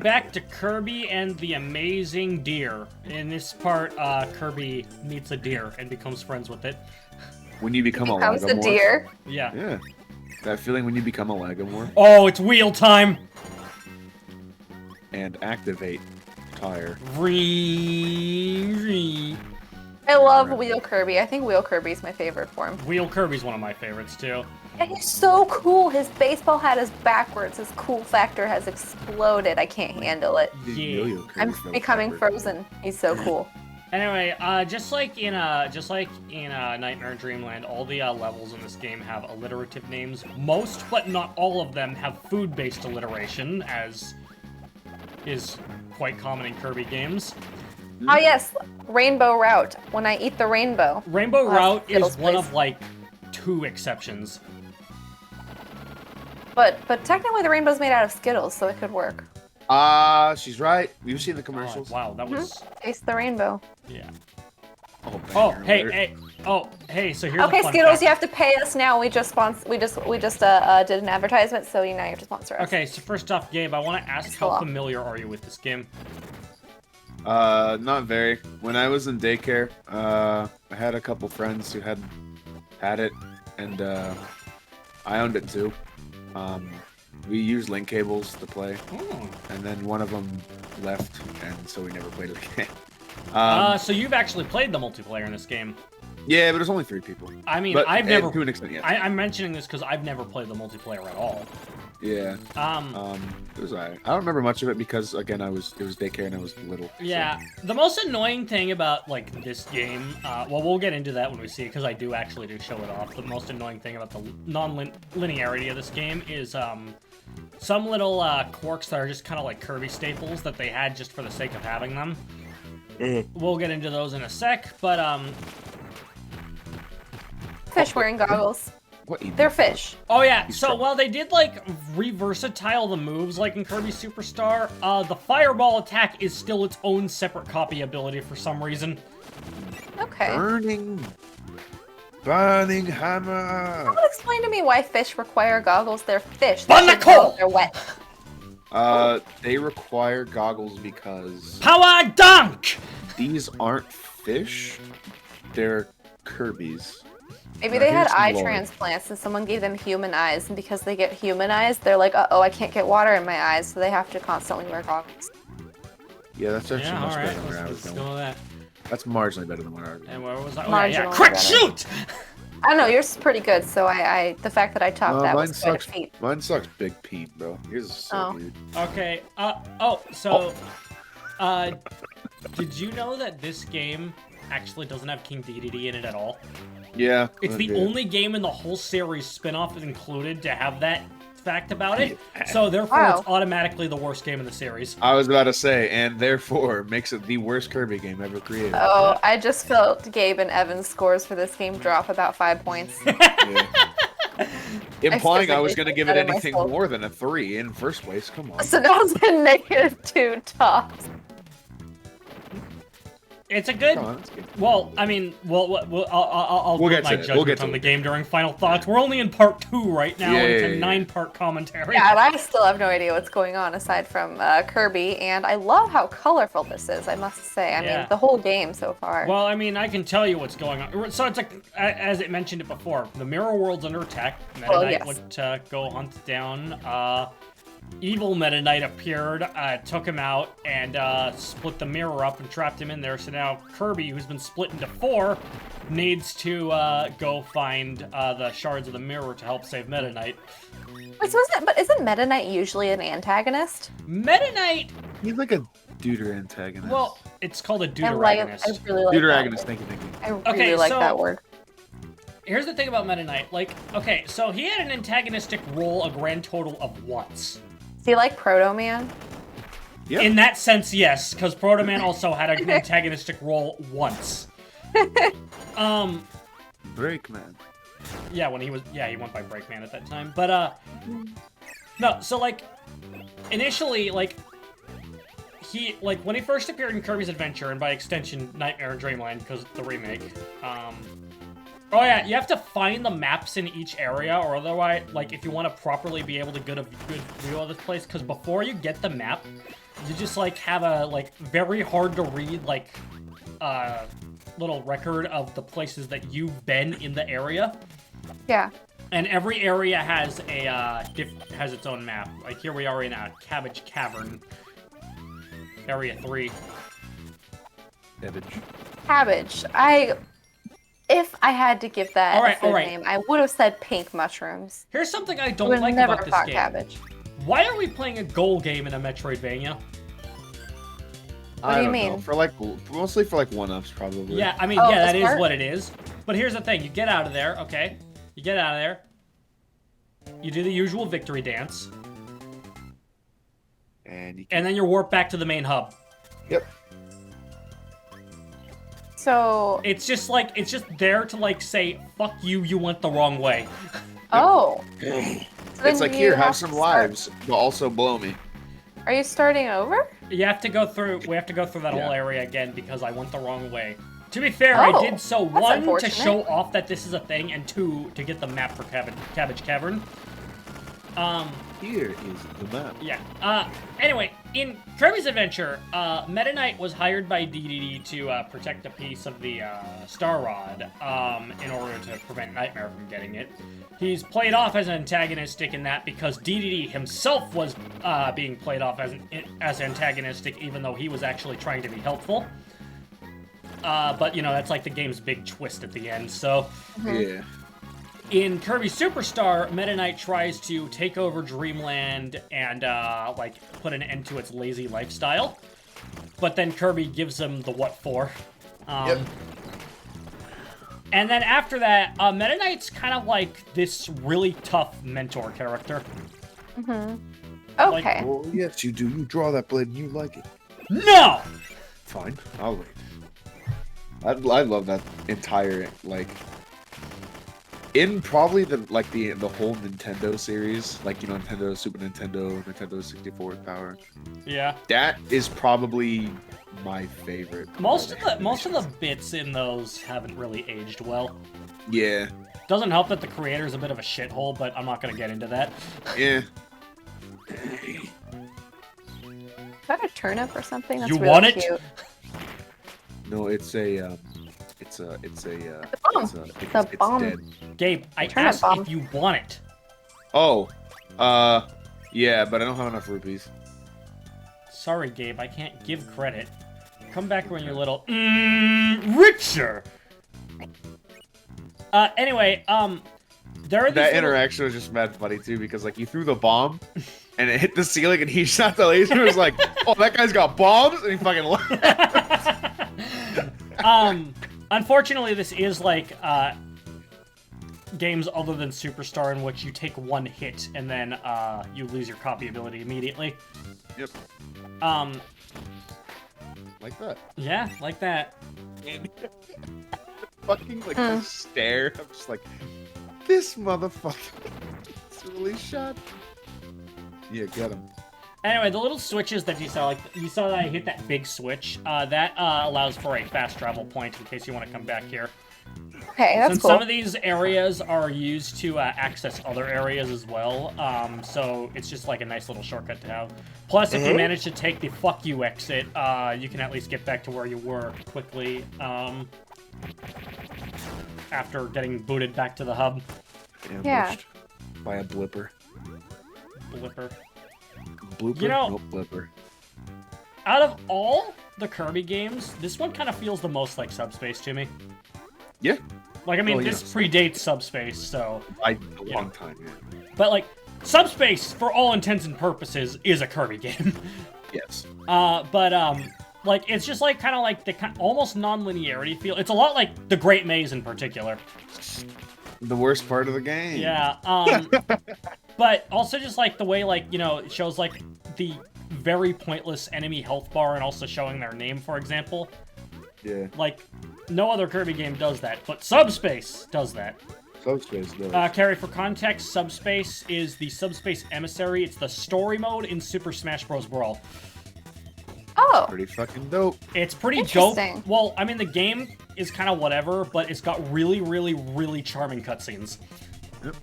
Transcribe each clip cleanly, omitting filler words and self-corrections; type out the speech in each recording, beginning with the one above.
back to Kirby and the Amazing Deer. In this part, Kirby meets a deer and becomes friends with it. When you become a Becomes a Lagomorph. deer. Yeah. Yeah. That feeling when you become a Lagomorph. Oh, it's wheel time! And activate tire. I love Wheel Kirby. I think Wheel Kirby is my favorite form. Wheel Kirby's one of my favorites, too. And he's so cool. His baseball hat is backwards. His cool factor has exploded. I can't handle it. Yeah. I'm becoming frozen. He's so cool. Anyway, just like in Nightmare Dreamland, all the levels in this game have alliterative names. Most, but not all of them, have food-based alliteration, as is quite common in Kirby games. Oh yes, Rainbow Route. When I eat the rainbow. Rainbow Route is Skittles, one please. of like 2 exceptions. But technically the rainbow's made out of Skittles, so it could work. She's right. You've seen the Oh, commercials. wow, that was Taste the rainbow. yeah. Oh, Oh, banger hey, alert. hey. Oh, hey. So here's Okay, a fun Skittles, fact. you have to pay us now. We just did an advertisement, so you have to sponsor us. Okay, so first off, Gabe, I want to ask It's how cool. familiar are you with this game? Not very. When I was in daycare, I had a couple friends who had it, and I owned it too. We used link cables to play, Oh. and then one of them left, and so we never played it again. So you've actually played the multiplayer in this game. Yeah, but it was only 3 people. I mean, But I've never. to an extent, yeah. I'm mentioning this because I've never played the multiplayer at all. Yeah. It was alright. I don't remember much of it because again, it was daycare and I was little. Yeah, the most annoying thing about like this game, well, we'll get into that when we see it because I do show it off. The most annoying thing about the non-linearity of this game is some little quirks that are just kind of like Kirby staples that they had just for the sake of having them. We'll get into those in a sec, but Fish wearing goggles. What? They're fish. oh yeah, so while they did like reversatile the moves like in Kirby Superstar, the fireball attack is still its own separate copy ability for some reason. Okay. Burning hammer. Someone explain to me why fish require goggles. They're fish. They Burn the should know coal! if they're wet. They require goggles because Power dunk! these aren't fish. They're Kirbys. Maybe Now, they had here's some eye lore. transplants and someone gave them human eyes, and because they get human eyes, they're like, uh-oh, I can't get water in my eyes, so they have to constantly wear goggles. Yeah, that's actually Yeah, much alright, better than where I was let's going. go with that. That's marginally better than what I was And going. where was I? Oh, yeah, yeah. Marginally Quick better. shoot! I don't know, yours is pretty good, so the fact that I topped that mine was quite a sucks. feat. Mine sucks big Pete, bro. Yours is so Oh. good. Okay, did you know that this game actually doesn't have King Dedede in it at all? Yeah. It's the yeah. only game in the whole series spin-off included to have that fact about it, so therefore Wow. it's automatically the worst game in the series. I was about to say, and therefore makes it the worst Kirby game ever created. Oh, I just felt Gabe and Evan's scores for this game drop about 5 points. Yeah. Implying I was physically going to give it better anything myself. more than a 3 in first place. Come on. So now it's a -2 tops. It's a good. Come on, that's good. Well, I mean, I'll We'll give get my to it. We'll judgment get to on the it. game during final thoughts. We're only in part 2 right now, and it's a Yeah. 9-part commentary. Yeah, and I still have no idea what's going on aside from Kirby, and I love how colorful this is, I must say. I Yeah. mean, the whole game so far. Well, I mean, I can tell you what's going on. So it's like, as it mentioned it before, the Mirror World's under attack. Meta Well, Knight yes. would go hunt down. Evil Meta Knight appeared, took him out, and split the mirror up and trapped him in there. So now Kirby, who's been split into 4, needs to go find the shards of the mirror to help save Meta Knight. Wait, so isn't Meta Knight usually an antagonist? Meta Knight, He's like a deuter antagonist. well, it's called a I deuteragonist. really like deuter that agonist. word. Thank you, thank you. I really Okay, like so- that word. Here's the thing about Meta Knight. Like, okay, so he had an antagonistic role a grand total of once. Is he like Proto Man? Yep. In that sense, yes, because Proto Man also had an antagonistic role once. Breakman. Yeah, when he was, he went by Breakman at that time. But, no, so, like, initially, like, when he first appeared in Kirby's Adventure, and by extension, Nightmare and Dreamland, because of the remake, oh yeah, you have to find the maps in each area, or otherwise, like, if you want to properly be able to get a good view of this place, because before you get the map, you just like have a like very hard to read like little record of the places that you've been in the area. Yeah. And every area has a has its own map. Like here we are in a Cabbage Cavern, Area 3. Cabbage. If I had to give that a food name, I would have said pink mushrooms. Here's something I don't like about this game. Cabbage. Why are we playing a goal game in a Metroidvania? What do you mean? Know. For like mostly for like one-ups probably. Yeah, I mean, yeah, that is what it is. But here's the thing: you get out of there, okay? You get out of there. You do the usual victory dance. And then you're warped back to the main hub. Yep. So it's just there to like say, fuck you, you went the wrong way. Oh. So it's like, here, have some lives, but also blow me. Are you starting over? You have to go through, we have to go through that whole area again because I went the wrong way. To be fair, I did so, one, to show off that this is a thing, and two, to get the map for Cabbage Cavern. Here is the map. Yeah. Anyway, in Kirby's Adventure, Meta Knight was hired by DDD to protect a piece of the Star Rod in order to prevent Nightmare from getting it. He's played off as antagonistic in that because DDD himself was being played off as antagonistic, even though he was actually trying to be helpful. But, you know, that's like the game's big twist at the end, so... Yeah. In Kirby Superstar, Meta Knight tries to take over Dreamland and, like, put an end to its lazy lifestyle. But then Kirby gives him the what for. Yep. And then after that, Meta Knight's kind of like this really tough mentor character. Mm-hmm. Okay. Like, oh, yes, you do. You draw that blade and you like it. No! Fine. I'll wait. I love that entire, like... In probably the whole Nintendo series, like, you know, Nintendo, Super Nintendo, Nintendo 64 Power. Yeah. That is probably my favorite. Most of the bits in those haven't really aged well. Yeah. Doesn't help that the creator's a bit of a shithole, but I'm not gonna get into that. Yeah. Is that a turnip or something? That's you really want it? Cute. No, it's a bomb. dead. Gabe, I asked if you want it. Oh, yeah, but I don't have enough rupees. Sorry, Gabe, I can't give credit. Come back when you're little. Richer. Anyway, there are these that interaction was just mad funny too because like you threw the bomb. And it hit the ceiling, and he shot the laser. It was like, "Oh, that guy's got bombs!" And he fucking left. Unfortunately, this is like games other than Superstar in which you take one hit and then you lose your copy ability immediately. Yep. Like that. Yeah, like that. And fucking like the stare. I'm just like, this motherfucker. It's really shot. Yeah, get him. Anyway, the little switches that you saw, like you saw that I hit that big switch, that allows for a fast travel point in case you want to come back here. Okay, that's Since cool. some of these areas are used to access other areas as well, so it's just like a nice little shortcut to have. Plus, if you manage to take the fuck you exit, you can at least get back to where you were quickly after getting booted back to the hub. Ambushed by a blipper. Blipper. Blooper? You know, nope, blipper. Out of all the Kirby games, this one kind of feels the most like Subspace to me. Yeah. Like, I mean, this predates Subspace, so... A long time, yeah. But, like, Subspace, for all intents and purposes, is a Kirby game. Yes. Like, it's just, like, kind of like the almost non-linearity feel. It's a lot like The Great Maze in particular. The worst part of the game. Yeah, but also just, like, the way, like, you know, it shows, like, the very pointless enemy health bar and also showing their name, for example. Yeah. Like, no other Kirby game does that, but Subspace does that. Subspace does. Carrie, for context, Subspace is the Subspace Emissary. It's the story mode in Super Smash Bros. Brawl. Oh. Pretty fucking dope. It's pretty dope. Well, I mean, the game is kind of whatever, but it's got really, really, really charming cutscenes. Yep.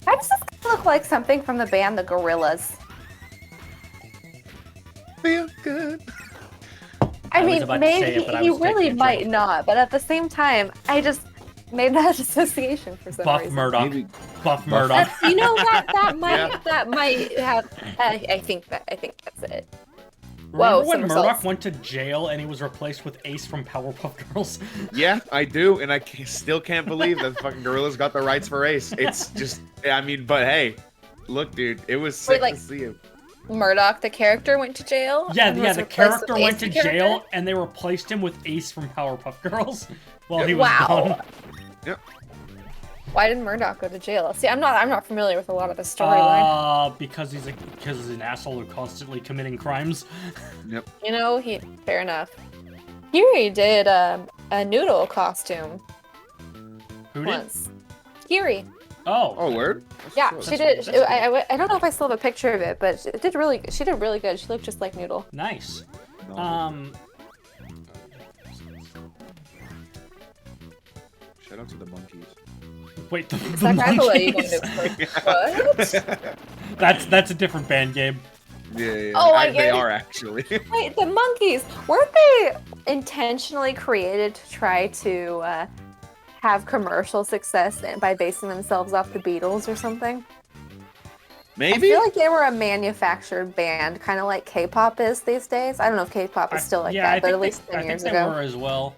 Why does this look like something from the band The Gorillaz? feel good. I was mean, about to say maybe it, but I he was taking really a might drink. not, but at the same time, I just made that association for some Buff reason. Murdoch. Maybe- Buff Murdoch. You know that Yeah. might have. I think that's it. Remember when somersaults. Murdoch went to jail and he was replaced with Ace from Powerpuff Girls? Yeah, I do, and I still can't believe that fucking Gorilla's got the rights for Ace. It's just, I mean, but hey, look, dude, it was sick like- to see him. Murdoch, the character, went to jail. Yeah, and yeah, was the replaced character with went Ace, to the character? jail and they replaced him with Ace from Powerpuff Girls while he was Wow. gone. Yep. Why did Murdoch go to jail? See, I'm not familiar with a lot of the storyline. Because he's an asshole who constantly committing crimes. Yep. You know, fair enough. Kiri did a noodle costume Who did? once. Kiri. Oh, word? Yeah, That's she cool. did. I don't know if I still have a picture of it, but she did really good. She looked just like Noodle. Nice. No. Shout out to the monkeys. Wait, the Is that kind of what you monkeys? going to What? That's a different band game. Yeah. Oh, I They get it. are actually. Wait, the monkeys, weren't they intentionally created to try to have commercial success by basing themselves off the Beatles or something? Maybe. I feel like they were a manufactured band, kind of like K-pop is these days. I don't know if K-pop is still like yeah, that, but at least 10 years I think they ago. were as well.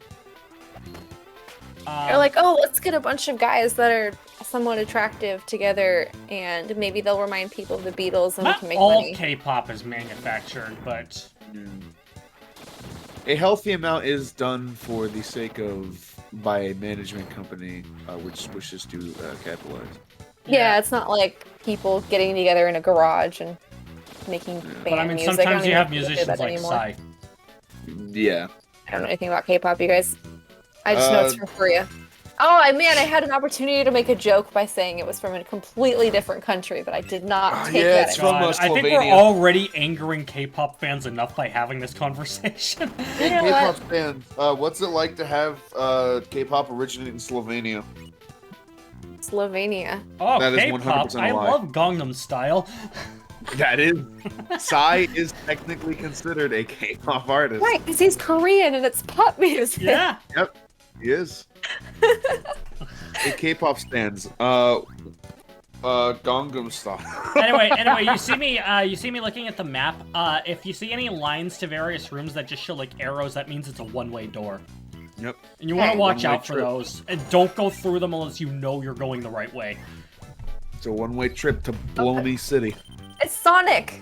They're like, oh, let's get a bunch of guys that are somewhat attractive together, and maybe they'll remind people of the Beatles, and we not can make all money. K-pop is manufactured, but A healthy amount is done for the sake of by a management company which wishes to capitalize. Yeah, it's not like people getting together in a garage and making band But I mean, music. I sometimes don't you even have think they do musicians that like anymore. Psy. Yeah. I don't know anything about K-pop, you guys. I just know it's from Korea. Oh, I had an opportunity to make a joke by saying it was from a completely different country, but I did not take yeah, that. it's advantage. from God, I think we're Slovenia. already angering K-pop fans enough by having this conversation. You know what? fans, what's it like to have K-pop originate in Slovenia? Slovenia. Oh, That is K-pop! 100% I a lie. love Gangnam Style. That is. Psy is technically considered a K-pop artist. Right, because he's Korean and it's pop music. Yeah. Yep, he is. Hey, K-pop stands. Gangnam Style. Anyway, you see me looking at the map. If you see any lines to various rooms that just show like arrows, that means it's a one-way door. Yep. And you want to Okay. watch One-way out for trip. those, and don't go through them unless you know you're going the right way. It's a one-way trip to Baloney City. It's Sonic.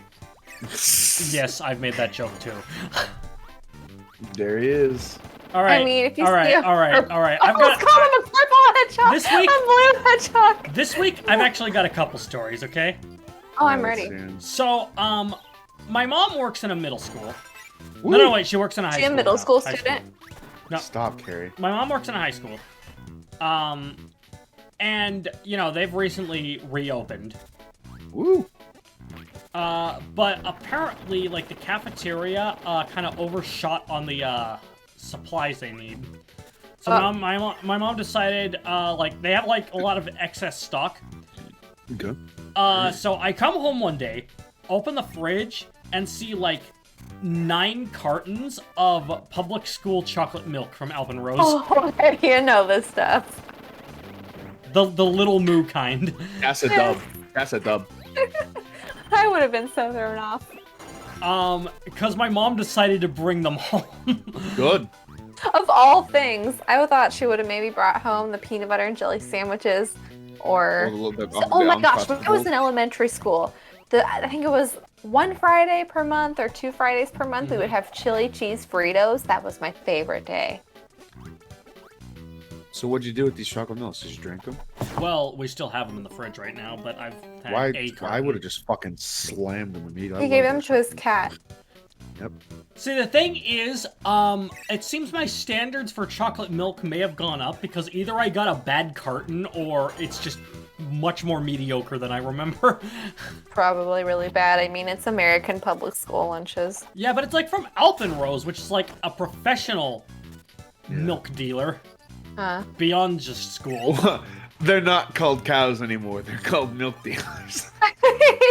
Yes, I've made that joke too. There he is. All right, I mean, if you all right, see a all right, all right. I've Let's got call him a purple hedgehog. This week- A blue hedgehog. this week. I've actually got a couple stories. Okay. Oh, I'm Alright, ready. Sam. So, my mom works in a middle school. Woo. No, wait, she works in a high She a school. middle now. school High student? No. Stop, Carrie. My mom works in a high school. And, you know, they've recently reopened. Woo. But apparently, like, the cafeteria, kind of overshot on the, supplies they need. So now my mom decided, like, they have, like, a lot of excess stock. Okay. So I come home one day, open the fridge, and see, like, 9 cartons of public school chocolate milk from Alvin Rose. Oh, you know this stuff. The little moo kind. That's a dub. That's a dub. I would have been so thrown off. Because my mom decided to bring them home. Good. Of all things, I thought she would have maybe brought home the peanut butter and jelly sandwiches, or A little bit oh my gosh, when I was in elementary school, I think it was 1 Friday per month or 2 Fridays per month, we would have chili cheese Fritos. That was my favorite day. So what'd you do with these chocolate milks? Did you drink them? Well, we still have them in the fridge right now, but I've had Why? a carton. I would have just fucking slammed them immediately. He gave them to his cat. Yep. See, the thing is, it seems my standards for chocolate milk may have gone up because either I got a bad carton or it's just much more mediocre than I remember. Probably really bad. I mean, it's American public school lunches. Yeah, but it's like from Alvin Rose, which is like a professional milk dealer Huh. beyond just school. They're not called cows anymore. They're called milk dealers.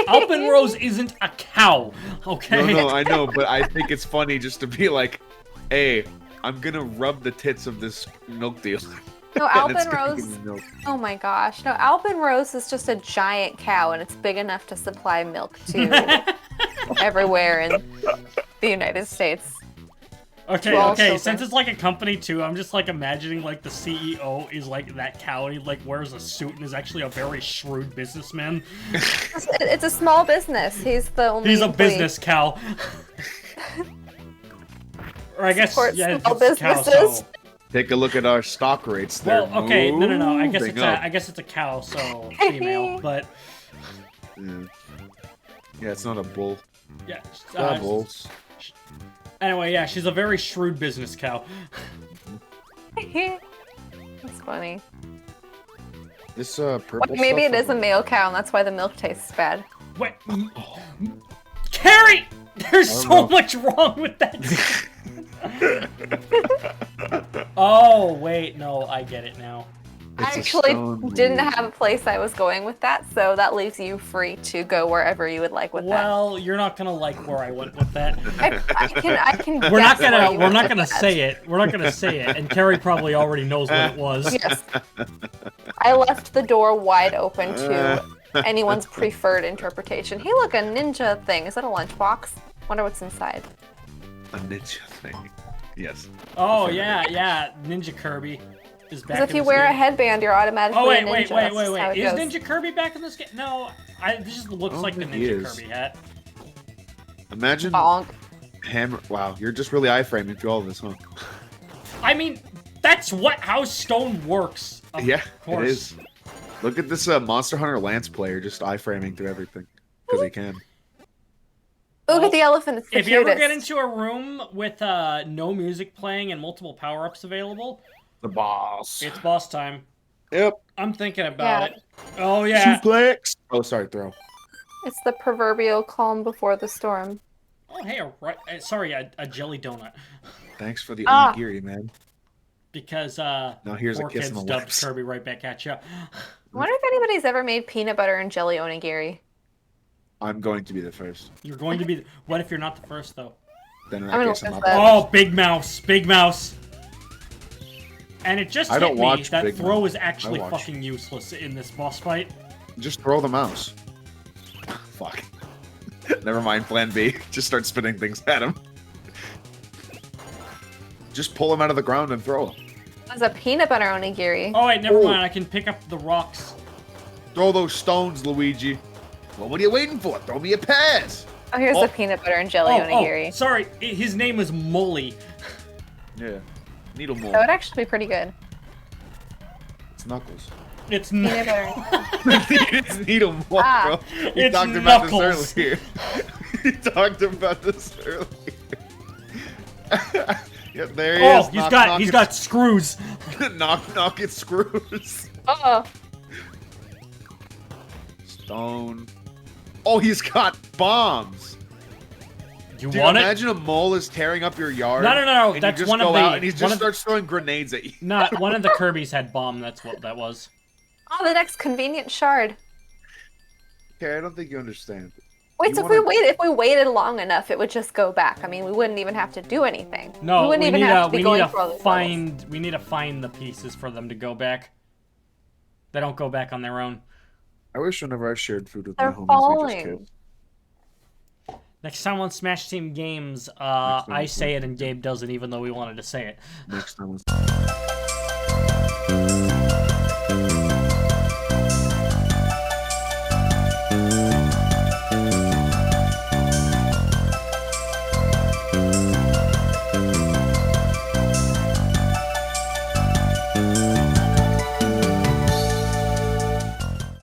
Alpenrose isn't a cow, okay? No, I know, but I think it's funny just to be like, hey, I'm gonna rub the tits of this milk dealer. No, and it's gonna give Alpenrose. me milk. Oh my gosh. No, Alpenrose is just a giant cow, and it's big enough to supply milk to everywhere in the United States. Okay, Well, okay, children. since it's like a company too, I'm just like imagining like the CEO is like that cow and he like wears a suit and is actually a very shrewd businessman. It's a small business. He's the only. He's a employee. business cow. Or I guess, Supports yeah, small it's a cow, so... businesses. Take a look at our stock rates. They're Well, okay, no. I guess moving it's up. I guess it's a cow, so female, but Yeah, it's not a bull. yeah. Bulls. Anyway, yeah, she's a very shrewd business cow. That's funny. This purple Maybe it stuff is a male cow, and that's why the milk tastes bad. Wait, Carrie, there's don't so know. much wrong with that. Oh wait, no, I get it now. I It's a actually stone didn't wood. have a place I was going with that, so that leaves you free to go wherever you would like with Well, you're not gonna like where I went with that. that. I can. We're not guess where gonna you we're went not with gonna that. say it. We're not gonna say it. And Carrie probably already knows what it was. Yes. I left the door wide open to anyone's preferred interpretation. Hey, look, a ninja thing. Is that a lunchbox? Wonder what's inside. A ninja thing. Yes. Oh yeah, Ninja Kirby is back. Because if in you this wear a game. headband, you're automatically Oh a ninja. wait. That's just how it Is goes. Ninja Kirby back in this game? No, this just looks don't like the think he Ninja is. Kirby hat. Imagine Bonk. hammer. Wow, you're just really iframing through all of this, huh? I mean, that's how stone works. Of Yeah, course. it is. Look at this Monster Hunter Lance player just iframing through everything because he can. Look at the elephant. It's the If you ever cutest. get into a room with no music playing and multiple power-ups available, The boss. it's boss time. Yep. I'm thinking about Yeah. it. Oh yeah. Suplex. Oh, sorry, throw. It's the proverbial calm before the storm. Oh hey, a jelly donut. Thanks for the Ah. onigiri, man. Because Now here's a poor kiss kids on the dubbed lips. Kirby right back at you. I wonder if anybody's ever made peanut butter and jelly onigiri. I'm going to be the first. You're going to be. What if you're not the first though? Then in I'm that gonna case, I'm look not. at Oh, big mouse. And it just I hit don't me watch that Big throw Mouse. is actually I watch. fucking useless in this boss fight. Just throw the mouse. Fuck. Never mind. Plan B. Just start spinning things at him. Just pull him out of the ground and throw him. There's a peanut butter onigiri. Oh wait, never Oh. mind. I can pick up the rocks. Throw those stones, Luigi. Well, what are you waiting for? Throw me a pass. Oh, here's Oh. the peanut butter and jelly onigiri. Sorry, his name is Molly. Yeah. Needle mole. That would actually be pretty good. It's Knuckles. It's Peanut not. butter. It's Needle mole, Ah. bro. We It's talked about Knuckles. this earlier. We talked about this earlier. Yeah, there he is. Oh, Knock, he's got screws. knock it screws. Oh, Stone. Oh, he's got bombs. You Dude, want it? imagine a mole is tearing up your yard. No, And that's you just one of go the- out and he one just of the- starts throwing grenades at you. Not one of the Kirbys had bomb. That's what that was. oh, the next convenient shard. Okay, I don't think you understand. Wait, You so wanna- if we waited long enough, it would just go back. I mean, we wouldn't even have to do anything. No, we wouldn't even have to be going through all these levels. we need to find the pieces for them to go back. They don't go back on their own. I wish whenever I shared food with They're my homies, we falling. just kissed. Next time on Smash Team Games, time I on say it and Gabe doesn't, even though we wanted to say it. Next time.